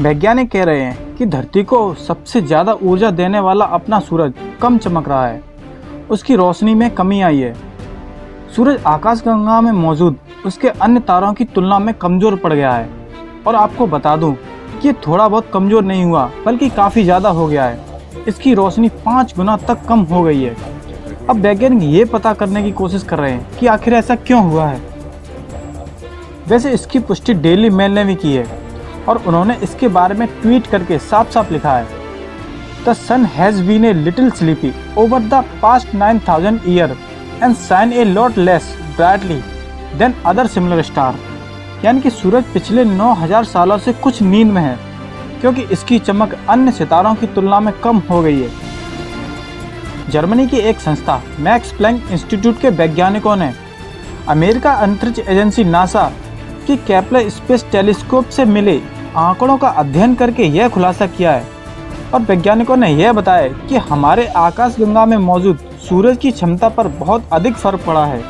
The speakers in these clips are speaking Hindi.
वैज्ञानिक कह रहे हैं कि धरती को सबसे ज़्यादा ऊर्जा देने वाला अपना सूरज कम चमक रहा है, उसकी रोशनी में कमी आई है। सूरज आकाशगंगा में मौजूद उसके अन्य तारों की तुलना में कमज़ोर पड़ गया है। और आपको बता दूं कि ये थोड़ा बहुत कमज़ोर नहीं हुआ बल्कि काफ़ी ज़्यादा हो गया है। इसकी रोशनी 5 गुना तक कम हो गई है। अब वैज्ञानिक ये पता करने की कोशिश कर रहे हैं कि आखिर ऐसा क्यों हुआ है। वैसे इसकी पुष्टि डेली मेल ने भी की है और उन्होंने इसके बारे में ट्वीट करके साफ साफ लिखा है, the sun has been a little sleepy over the past 9000 year and shine a lot less brightly than other similar star. यानी कि सूरज पिछले 9000 सालों से कुछ नींद में है क्योंकि इसकी चमक अन्य सितारों की तुलना में कम हो गई है। जर्मनी की एक संस्था मैक्स प्लैंक इंस्टीट्यूट के वैज्ञानिकों ने अमेरिका अंतरिक्ष एजेंसी नासा की केपलर स्पेस टेलीस्कोप से मिले आंकड़ों का अध्ययन करके यह खुलासा किया है। और वैज्ञानिकों ने यह बताया कि हमारे आकाशगंगा में मौजूद सूरज की क्षमता पर बहुत अधिक फर्क पड़ा है।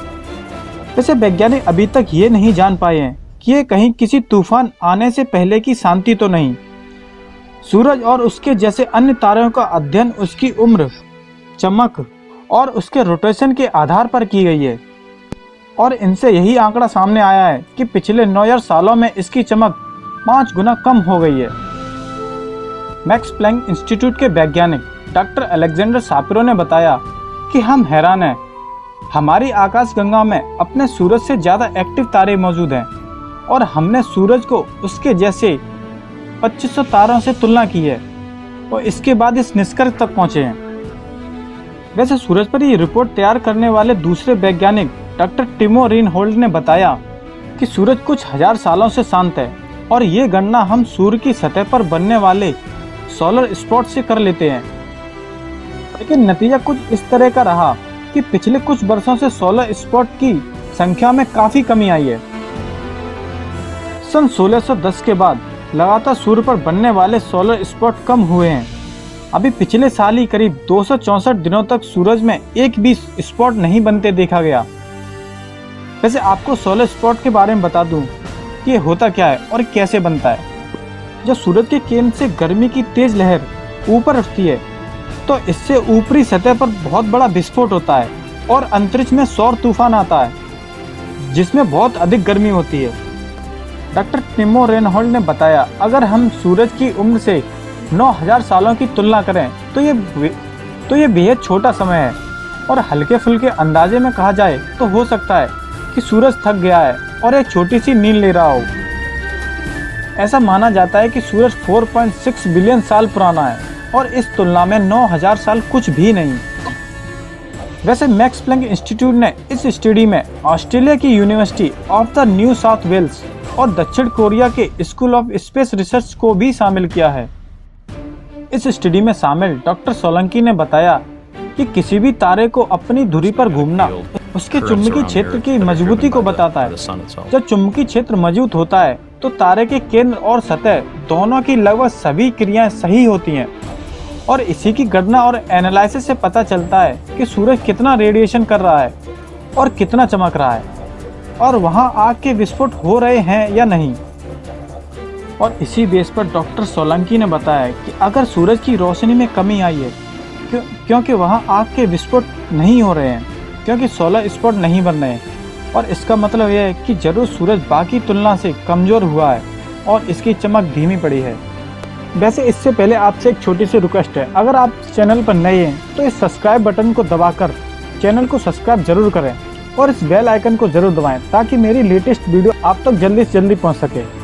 वैसे वैज्ञानिक अभी तक ये नहीं जान पाए हैं कि ये कहीं किसी तूफान आने से पहले की शांति तो नहीं। सूरज और उसके जैसे अन्य तारों का अध्ययन उसकी उम्र, चमक और उसके रोटेशन के आधार पर की गई है। और इनसे यही आंकड़ा सामने आया है कि पिछले 9000 सालों में इसकी चमक 5 गुना कम हो गई है। मैक्स प्लैंक इंस्टीट्यूट के वैज्ञानिक डॉक्टर अलेक्जेंडर शापिरो ने बताया कि हम हैरान हैं। हमारी आकाशगंगा में अपने सूरज से ज़्यादा एक्टिव तारे मौजूद हैं और हमने सूरज को उसके जैसे 2500 तारों से तुलना की है और इसके बाद इस निष्कर्ष तक पहुँचे हैं। वैसे सूरज पर ये रिपोर्ट तैयार करने वाले दूसरे वैज्ञानिक डॉक्टर टिमो रीनहोल्ड ने बताया कि सूरज कुछ हजार सालों से शांत है और ये गणना हम सूर्य की सतह पर बनने वाले सोलर स्पॉट से कर लेते हैं। लेकिन नतीजा कुछ इस तरह का रहा कि पिछले कुछ वर्षों से सोलर स्पॉट की संख्या में काफ़ी कमी आई है। सन 1610 के बाद लगातार सूर्य पर बनने वाले सोलर स्पॉट कम हुए हैं। अभी पिछले साल ही करीब 264 दिनों तक सूरज में एक भी स्पॉट नहीं बनते देखा गया। वैसे आपको सोलर स्पॉट के बारे में बता दूं कि ये होता क्या है और कैसे बनता है। जब सूरज के केंद्र से गर्मी की तेज लहर ऊपर उठती है तो इससे ऊपरी सतह पर बहुत बड़ा विस्फोट होता है और अंतरिक्ष में सौर तूफान आता है जिसमें बहुत अधिक गर्मी होती है। डॉक्टर टिमो रीनहोल्ड ने बताया, अगर हम सूरज की उम्र से 9000 सालों की तुलना करें तो ये बेहद छोटा समय है और हल्के फुल्के अंदाजे में कहा जाए तो हो सकता है कि सूरज थक गया है और एक छोटी सी नींद ले रहा हो। ऐसा माना जाता है कि सूरज 4.6 बिलियन साल पुराना है और इस तुलना में 9000 साल कुछ भी नहीं। वैसे मैक्स प्लैंक इंस्टीट्यूट ने इस स्टडी में ऑस्ट्रेलिया की university of the New South Wales और दक्षिण कोरिया के स्कूल ऑफ स्पेस रिसर्च को भी शामिल किया है। इस स्टडी में शामिल डॉक्टर सोलंकी ने बताया कि किसी भी तारे को अपनी धुरी पर घूमना उसके चुंबकीय क्षेत्र की मजबूती को बताता है। जब चुंबकीय क्षेत्र मजबूत होता है तो तारे के केंद्र और सतह दोनों की लगभग सभी क्रियाएं सही होती हैं और इसी की गणना और एनालिसिस से पता चलता है कि सूरज कितना रेडिएशन कर रहा है और कितना चमक रहा है और वहाँ आग के विस्फोट हो रहे हैं या नहीं। और इसी बेस पर डॉक्टर सोलंकी ने बताया कि अगर सूरज की रोशनी में कमी आई है क्योंकि वहाँ आग के विस्फोट नहीं हो रहे हैं, क्योंकि सोलर स्पॉट नहीं बन रहे हैं, और इसका मतलब यह है कि जरूर सूरज बाकी तुलना से कमज़ोर हुआ है और इसकी चमक धीमी पड़ी है। वैसे इससे पहले आपसे एक छोटी सी रिक्वेस्ट है, अगर आप चैनल पर नए हैं तो इस सब्सक्राइब बटन को दबाकर चैनल को सब्सक्राइब जरूर करें और इस बेल आइकन को जरूर दबाएं ताकि मेरी लेटेस्ट वीडियो आप तक जल्दी से जल्दी पहुँच सके।